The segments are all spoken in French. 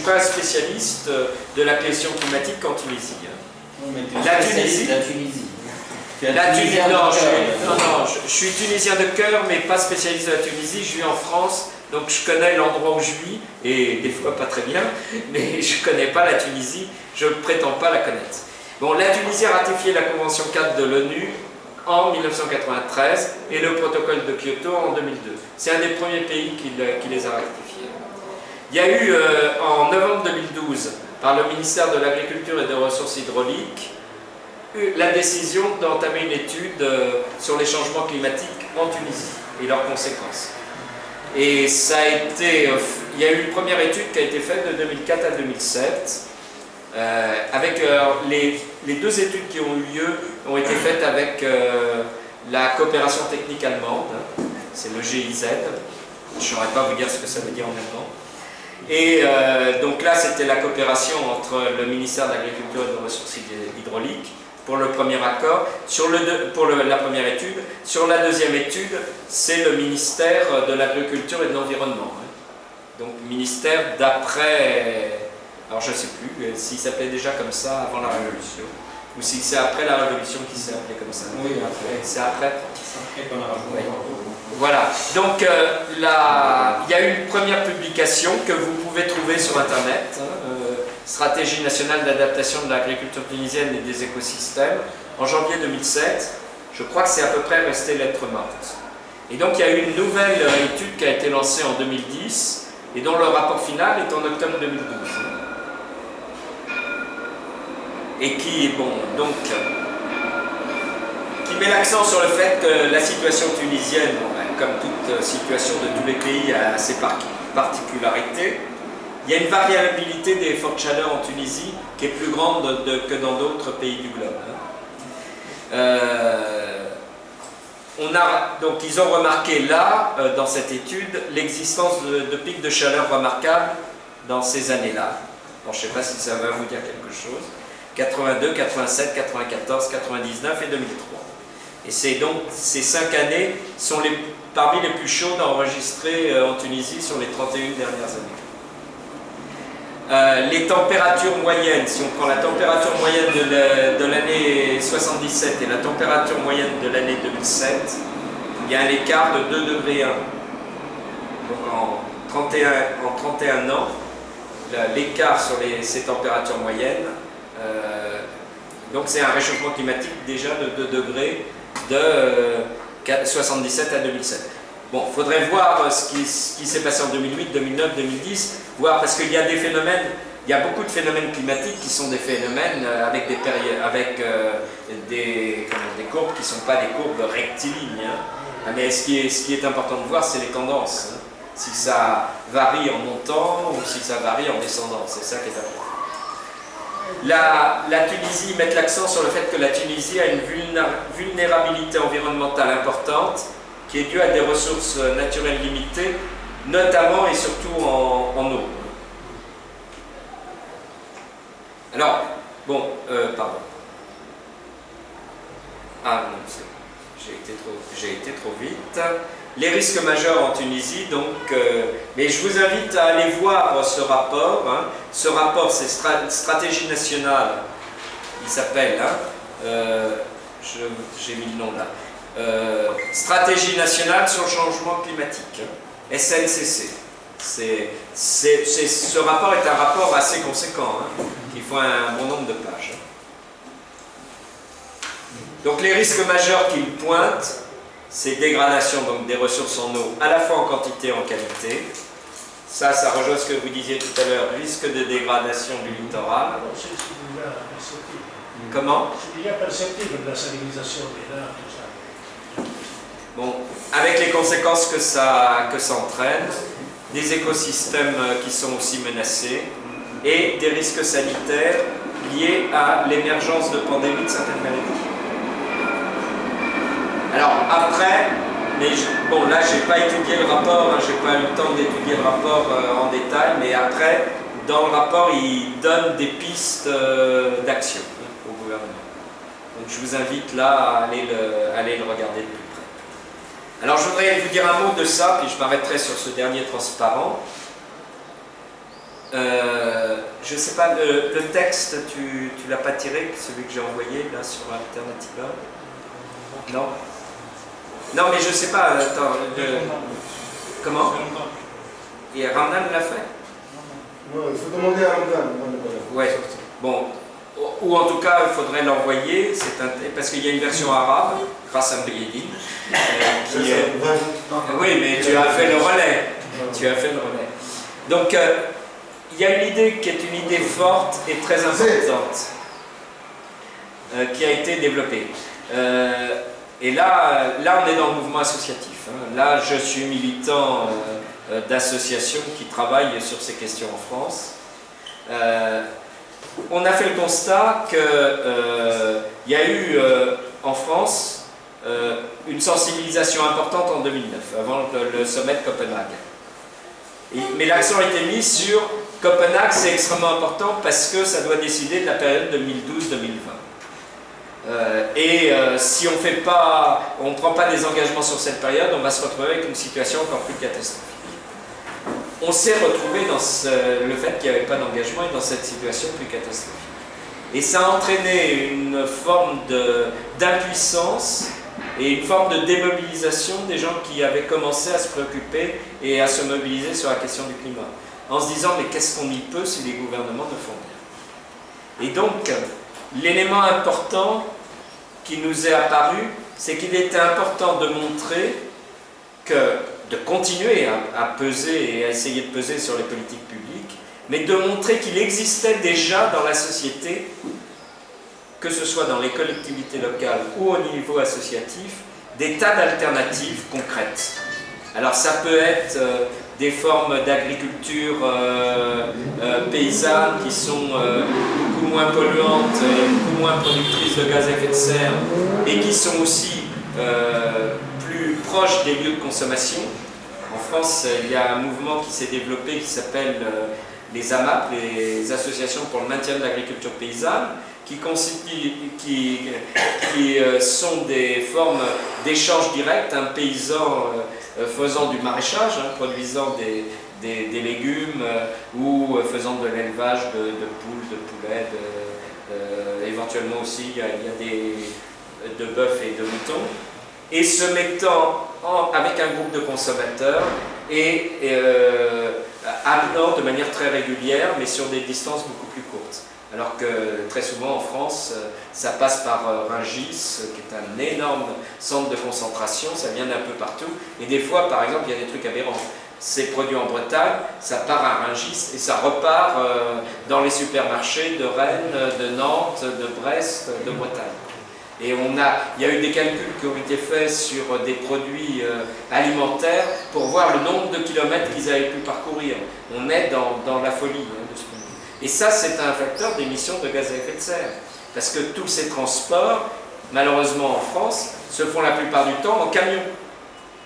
pas un spécialiste de la question climatique en Tunisie. Oui, mais La Tunisie. Non, je suis tunisien de cœur, mais pas spécialiste de la Tunisie. Je vis en France, donc je connais l'endroit où je vis, et des fois pas très bien, mais je ne connais pas la Tunisie, je ne prétends pas la connaître. Bon, la Tunisie a ratifié la Convention 4 de l'ONU en 1993 et le protocole de Kyoto en 2002. C'est un des premiers pays qui les a ratifiés. Il y a eu en novembre 2012, par le ministère de l'Agriculture et des Ressources hydrauliques, la décision d'entamer une étude sur les changements climatiques en Tunisie et leurs conséquences. Et ça a été, il y a eu une première étude qui a été faite de 2004 à 2007, avec les deux études qui ont eu lieu ont été faites avec la coopération technique allemande, c'est le GIZ, je ne saurais pas vous dire ce que ça veut dire en allemand. Et donc là, c'était la coopération entre le ministère de l'Agriculture et des Ressources hydrauliques pour le premier accord, pour la première étude. Sur la deuxième étude, c'est le ministère de l'Agriculture et de l'Environnement. Donc ministère d'après, alors je ne sais plus s'il s'appelait déjà comme ça avant la Révolution, ou si c'est après la Révolution qu'il s'est appelé comme ça. Oui, après. C'est après. C'est après qu'on a rajouté. Voilà, donc il y a eu une première publication que vous pouvez trouver sur Internet, Stratégie nationale d'adaptation de l'agriculture tunisienne et des écosystèmes, en janvier 2007. Je crois que c'est à peu près resté lettre morte. Et donc il y a eu une nouvelle étude qui a été lancée en 2010 et dont le rapport final est en octobre 2012. Et qui, qui met l'accent sur le fait que la situation tunisienne, comme toute situation de tous les pays, a ses particularités. Il y a une variabilité des fortes chaleurs en Tunisie qui est plus grande que dans d'autres pays du globe. Donc ils ont remarqué là, dans cette étude, l'existence de pics de chaleur remarquables dans ces années-là. Bon, je ne sais pas si ça va vous dire quelque chose. 82, 87, 94, 99 et 2003. Et c'est donc ces 5 années sont parmi les plus chaudes enregistrées en Tunisie sur les 31 dernières années. Les températures moyennes, si on prend la température moyenne de l'année 77 et la température moyenne de l'année 2007, il y a un écart de 2 degrés 1. Donc en 31 ans, l'écart sur ces températures moyennes, donc c'est un réchauffement climatique déjà de 2 degrés de 77 à 2007. Bon, il faudrait voir ce qui s'est passé en 2008, 2009, 2010, voir parce qu'il y a des phénomènes, il y a beaucoup de phénomènes climatiques qui sont des phénomènes avec des courbes qui ne sont pas des courbes rectilignes. Mais ce qui est important de voir, c'est les tendances. Si ça varie en montant ou si ça varie en descendant, c'est ça qui est important. La Tunisie met l'accent sur le fait que la Tunisie a une vulnérabilité environnementale importante qui est due à des ressources naturelles limitées, notamment et surtout en eau. Alors, bon, pardon. Ah non, j'ai été trop vite. Les risques majeurs en Tunisie, donc, mais je vous invite à aller voir ce rapport. Ce rapport, c'est Stratégie nationale, il s'appelle, j'ai mis le nom là, Stratégie nationale sur le changement climatique, SNCC. Ce rapport est un rapport assez conséquent, qui fait un bon nombre de pages. Donc les risques majeurs qu'il pointe, c'est dégradation donc, des ressources en eau, à la fois en quantité et en qualité. Ça rejoint ce que vous disiez tout à l'heure, risque de dégradation du littoral. C'est déjà perceptible. Comment? C'est déjà perceptible de la salinisation des lacs, tout ça. Bon, avec les conséquences que ça entraîne, des écosystèmes qui sont aussi menacés et des risques sanitaires liés à l'émergence de pandémies de certaines maladies. Alors après, bon là j'ai pas étudié le rapport, j'ai pas eu le temps d'étudier le rapport en détail, mais après, dans le rapport, il donne des pistes d'action au gouvernement. Donc je vous invite là à aller le regarder de plus près. Alors je voudrais vous dire un mot de ça, puis je m'arrêterai sur ce dernier transparent. je sais pas, le texte, tu l'as pas tiré, celui que j'ai envoyé là sur Alternativa? Non? Non, mais je sais pas, attends, comment? Et Ramdan l'a fait? Non, il faut demander à Ramdan. Ouais, bon, ou en tout cas, il faudrait l'envoyer, parce qu'il y a une version arabe, grâce à Mbayedine, qui est... Oui, mais tu as fait le relais. Tu as fait le relais. Donc, il y a une idée qui est une idée forte et très importante, qui a été développée. Et là, on est dans le mouvement associatif. Hein. Là, je suis militant d'associations qui travaillent sur ces questions en France. On a fait le constat qu'il y a eu en France une sensibilisation importante en 2009, avant le sommet de Copenhague. Mais l'accent a été mis sur Copenhague, c'est extrêmement important parce que ça doit décider de la période 2012-2020. Si on ne prend pas des engagements sur cette période, on va se retrouver avec une situation encore plus catastrophique. On s'est retrouvé dans le fait qu'il n'y avait pas d'engagement et dans cette situation plus catastrophique. Et ça a entraîné une forme d'impuissance et une forme de démobilisation des gens qui avaient commencé à se préoccuper et à se mobiliser sur la question du climat, en se disant mais qu'est-ce qu'on y peut si les gouvernements ne font rien? Et donc, l'élément important qui nous est apparu, c'est qu'il était important de montrer de continuer à peser et à essayer de peser sur les politiques publiques, mais de montrer qu'il existait déjà dans la société, que ce soit dans les collectivités locales ou au niveau associatif, des tas d'alternatives concrètes. Alors ça peut être des formes d'agriculture paysanne qui sont beaucoup moins polluantes et beaucoup moins productrices de gaz à effet de serre et qui sont aussi plus proches des lieux de consommation. En France, il y a un mouvement qui s'est développé qui s'appelle les AMAP, les Associations pour le maintien de l'agriculture paysanne, qui sont des formes d'échange direct, un paysan faisant du maraîchage, produisant des légumes ou faisant de l'élevage de poules, de poulets, éventuellement aussi il y a de bœufs et de moutons, et se mettant avec un groupe de consommateurs et amenant de manière très régulière, mais sur des distances beaucoup plus courtes. Alors que très souvent en France, ça passe par Rungis, qui est un énorme centre de concentration, ça vient d'un peu partout. Et des fois, par exemple, il y a des trucs aberrants. C'est produit en Bretagne, ça part à Rungis et ça repart dans les supermarchés de Rennes, de Nantes, de Brest, de Bretagne. Et il y a eu des calculs qui ont été faits sur des produits alimentaires pour voir le nombre de kilomètres qu'ils avaient pu parcourir. On est dans la folie de ce point de vue. Et ça, c'est un facteur d'émissions de gaz à effet de serre. Parce que tous ces transports, malheureusement en France, se font la plupart du temps en camion.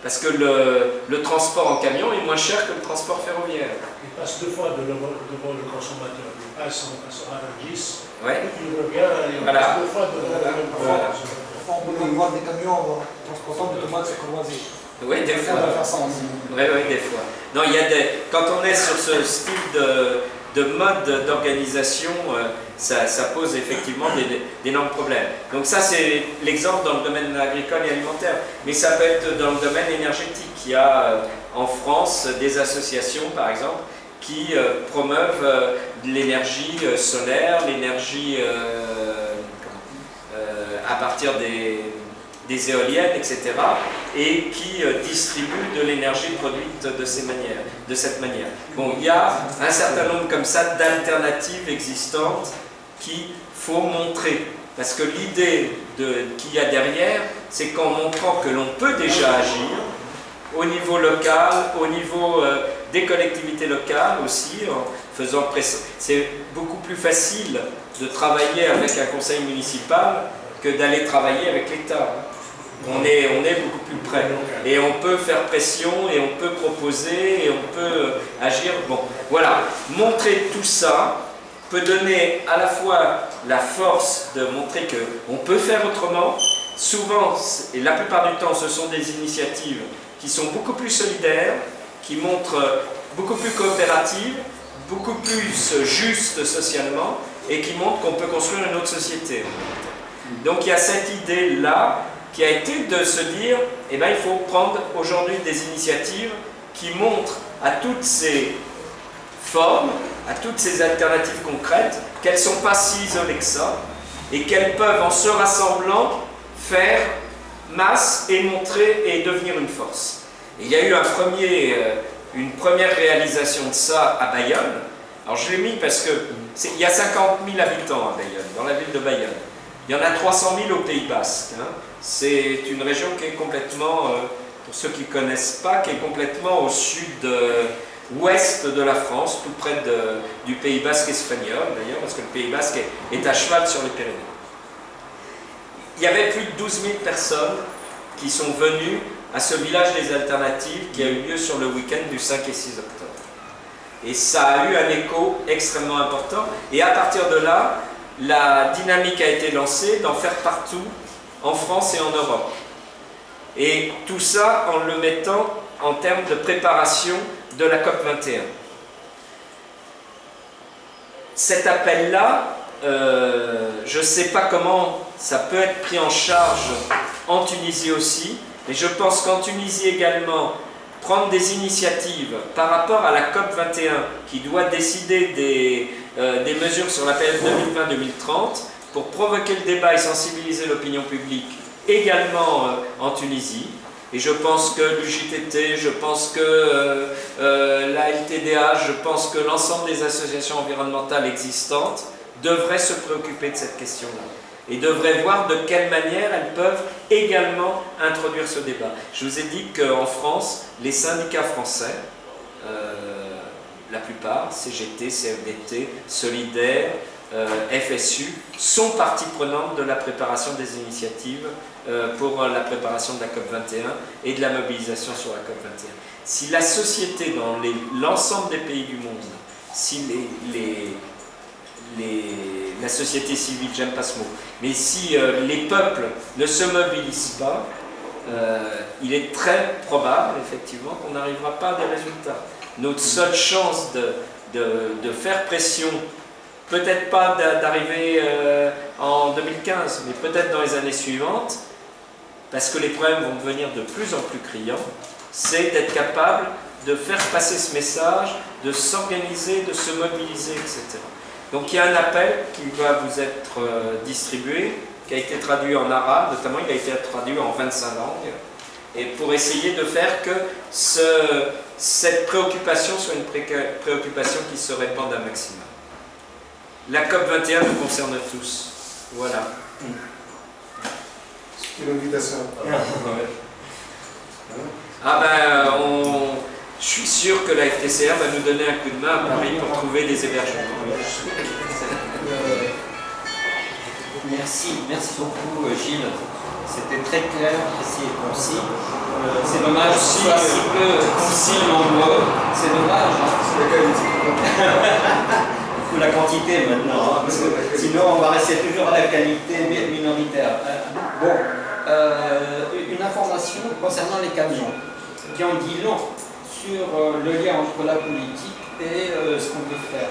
Parce que le transport en camion est moins cher que le transport ferroviaire. Il passe deux fois devant le consommateur. Il passe à Rungis, Ouais. il revient et il Voilà. passe deux fois devant le même Voilà. On peut y voir des camions transportant des tomates sur Courvoisier. Oui, des fois. On va faire ça aussi. Oui, des fois. Non, quand on est sur ce style de mode d'organisation, ça pose effectivement d'énormes problèmes. Donc ça, c'est l'exemple dans le domaine agricole et alimentaire. Mais ça peut être dans le domaine énergétique. Il y a en France des associations, par exemple, qui promeuvent l'énergie solaire, l'énergie à partir des éoliennes, etc., et qui distribuent de l'énergie produite de cette manière. Bon, il y a un certain nombre comme ça d'alternatives existantes qu'il faut montrer. Parce que l'idée qu'il y a derrière, c'est qu'en montrant que l'on peut déjà agir, au niveau local, au niveau des collectivités locales aussi, en faisant pression. C'est beaucoup plus facile de travailler avec un conseil municipal que d'aller travailler avec l'État. On est beaucoup plus près. Et on peut faire pression, et on peut proposer, et on peut agir. Bon, voilà. Montrer tout ça peut donner à la fois la force de montrer qu'on peut faire autrement. Souvent, et la plupart du temps, ce sont des initiatives qui sont beaucoup plus solidaires, qui montrent beaucoup plus coopératives, beaucoup plus juste socialement et qui montre qu'on peut construire une autre société. Donc il y a cette idée-là qui a été de se dire, eh ben, il faut prendre aujourd'hui des initiatives qui montrent à toutes ces formes, à toutes ces alternatives concrètes, qu'elles ne sont pas si isolées que ça, et qu'elles peuvent, en se rassemblant, faire masse et montrer et devenir une force. Et il y a eu une première réalisation de ça à Bayonne. Alors je l'ai mis parce qu'il y a 50 000 habitants à Bayonne, dans la ville de Bayonne. Il y en a 300 000 au Pays Basque. Hein. C'est une région qui est complètement, pour ceux qui ne connaissent pas, qui est complètement au sud-ouest de la France, tout près du Pays Basque espagnol d'ailleurs, parce que le Pays Basque est à cheval sur les Pyrénées. Il y avait plus de 12 000 personnes qui sont venues à ce village des alternatives qui a eu lieu sur le week-end du 5 et 6 octobre. Et ça a eu un écho extrêmement important. Et à partir de là, la dynamique a été lancée d'en faire partout, en France et en Europe. Et tout ça en le mettant en termes de préparation de la COP21. Cet appel-là, je ne sais pas comment ça peut être pris en charge en Tunisie aussi, mais je pense qu'en Tunisie également, prendre des initiatives par rapport à la COP21 qui doit décider des mesures sur la période 2020-2030 pour provoquer le débat et sensibiliser l'opinion publique également en Tunisie. Et je pense que l'UJTT, je pense que la LTDH, je pense que l'ensemble des associations environnementales existantes devraient se préoccuper de cette question-là et devraient voir de quelle manière elles peuvent également introduire ce débat. Je vous ai dit qu'en France, les syndicats français, la plupart, CGT, CFDT, Solidaire, FSU, sont partie prenante de la préparation des initiatives pour la préparation de la COP21 et de la mobilisation sur la COP21. Si la société, dans l'ensemble des pays du monde, si la société civile, j'aime pas ce mot, mais si les peuples ne se mobilisent pas, il est très probable, effectivement, qu'on n'arrivera pas à des résultats. Notre seule chance de faire pression, peut-être pas d'arriver en 2015, mais peut-être dans les années suivantes, parce que les problèmes vont devenir de plus en plus criants, c'est d'être capable de faire passer ce message, de s'organiser, de se mobiliser, etc. Donc il y a un appel qui va vous être distribué, qui a été traduit en arabe, notamment il a été traduit en 25 langues, et pour essayer de faire que cette préoccupation soit une préoccupation qui se répande un maximum. La COP21 nous concerne tous. Voilà. C'est une invitation. Ah ben, je suis sûr que la FTCR va nous donner un coup de main à Paris pour trouver des hébergements. Merci beaucoup Gilles. C'était très clair, précis et concis. C'est dommage que ce soit si peu concis et nombreux. C'est dommage. C'est la qualité. Il faut la quantité maintenant, hein, parce que sinon on va rester toujours à la qualité minoritaire. Bon, une information concernant les camions qui en dit long sur le lien entre la politique et ce qu'on peut faire,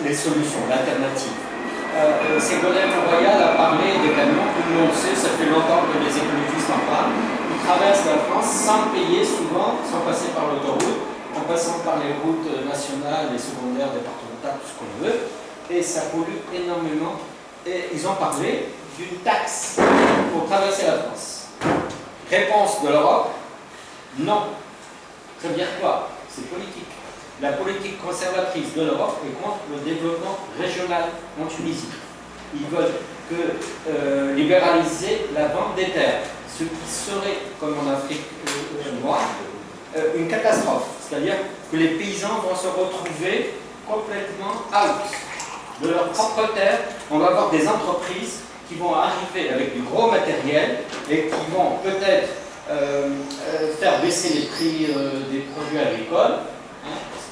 les solutions, l'alternative. Ségolène Royal a parlé des camions, tout le monde sait, ça fait longtemps que les écologistes en parlent. Ils traversent la France sans payer souvent, sans passer par l'autoroute, en passant par les routes nationales et secondaires, départementales, tout ce qu'on veut, et ça pollue énormément. Et ils ont parlé d'une taxe pour traverser la France. Réponse de l'Europe, non. Ça veut dire quoi? C'est politique. La politique conservatrice de l'Europe est contre le développement régional en Tunisie. Ils veulent libéraliser la vente des terres, ce qui serait, comme en Afrique noire, une catastrophe. C'est-à-dire que les paysans vont se retrouver complètement out de leur propre terre. On va avoir des entreprises qui vont arriver avec du gros matériel et qui vont peut-être faire baisser les prix des produits agricoles.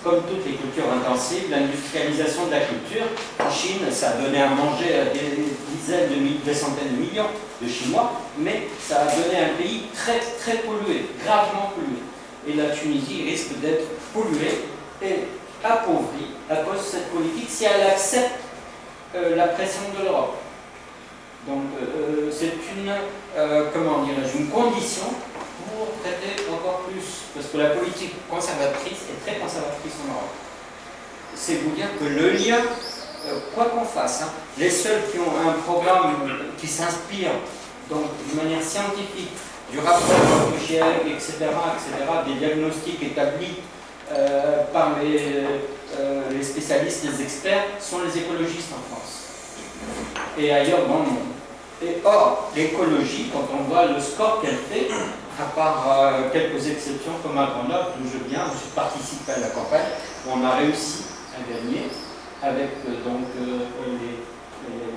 Comme toutes les cultures intensives, l'industrialisation de la culture, en Chine, ça a donné à manger à des centaines de millions de Chinois, mais ça a donné un pays très, très pollué, gravement pollué. Et la Tunisie risque d'être polluée est appauvrie à cause de cette politique si elle accepte la pression de l'Europe. Donc c'est une, comment dirais-je, une condition pour traiter encore plus, parce que la politique conservatrice est très conservatrice en Europe. C'est vous dire que le lien, quoi qu'on fasse, hein, les seuls qui ont un programme qui s'inspire donc d'une manière scientifique du rapport du GIEC, etc., des diagnostics établis par les spécialistes, les experts, sont les écologistes en France et ailleurs dans le monde. Et or, l'écologie, quand on voit le score qu'elle fait, à part quelques exceptions comme à Grenoble, d'où je viens, où je participé à la campagne, on a réussi à gagner avec donc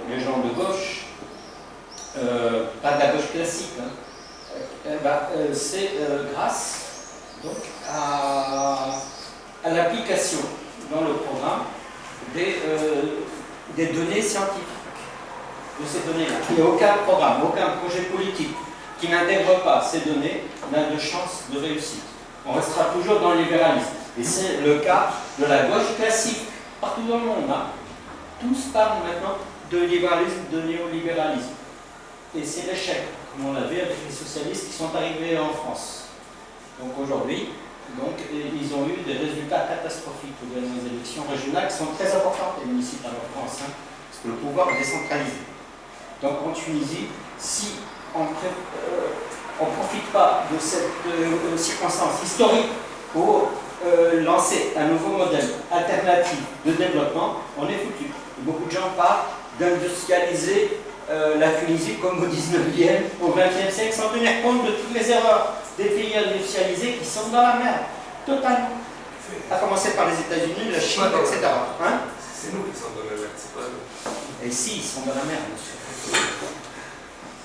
les gens de gauche, pas de la gauche classique, hein. C'est grâce donc à l'application dans le programme des données scientifiques. De ces données-là. Il n'y a aucun programme, aucun projet politique qui n'intègre pas ces données n'a de chance de réussite. On restera toujours dans le libéralisme. Et c'est le cas de la gauche classique, partout dans le monde. Hein. Tous parlent maintenant de libéralisme, de néolibéralisme. Et c'est l'échec, comme on l'a vu avec les socialistes qui sont arrivés en France. Donc aujourd'hui, ils ont eu des résultats catastrophiques aux dernières élections régionales qui sont très importantes et municipales en France. Hein, parce que le pouvoir est décentralisé. Donc en Tunisie, si on ne profite pas de cette circonstance historique pour lancer un nouveau modèle alternatif de développement, on est foutu. Et beaucoup de gens parlent d'industrialiser la Tunisie comme au 19e, au 20e siècle, sans tenir compte de toutes les erreurs des pays industrialisés qui sont dans la merde, totalement. À commencer par les États-Unis, la Chine, etc. Hein? C'est nous qui sommes dans la merde, c'est pas nous. Et si, ils sont dans la merde, monsieur.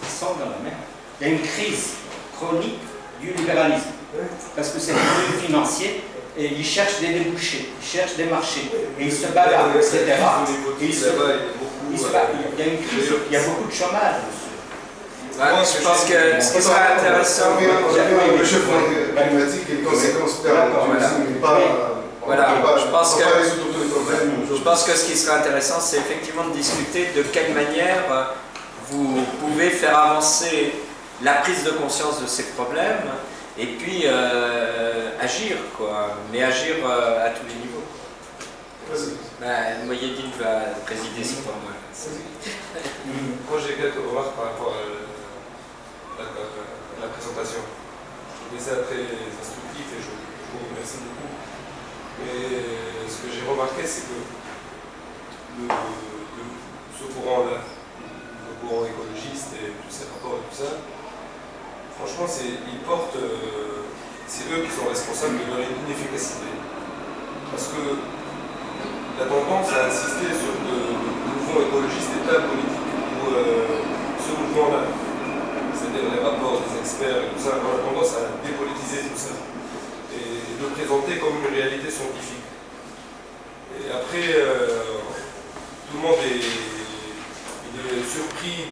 Ils sont dans la merde. Il y a une crise chronique du libéralisme. Parce que c'est le milieu financier et ils cherchent des débouchés, ils cherchent des marchés. Et ils se bagarrent, etc. Et il y a une crise, il y a beaucoup de chômage, monsieur. Je pense que ce qui serait intéressant. Le changement climatique et les conséquences n'est pas. Voilà, je pense que ce qui serait intéressant, c'est effectivement de discuter de quelle manière vous pouvez faire avancer la prise de conscience de ces problèmes et puis agir, quoi. Mais agir à tous les niveaux. Moyedine va présider, c'est pas moi. Moi j'ai quelques remarques par rapport à la présentation. Je trouvais ça très instructif et je vous remercie beaucoup. Mais ce que j'ai remarqué, c'est que ce courant-là, le courant écologiste et tous ces rapports et tout ça, franchement, ils portent, c'est eux qui sont responsables de leur inefficacité. Parce que la tendance à insister sur le mouvement écologiste et pas politique, ou ce mouvement-là, c'est-à-dire les rapports des experts et tout ça, on a tendance à dépolitiser tout ça. Et de le présenter comme une réalité scientifique. Et après, tout le monde est surpris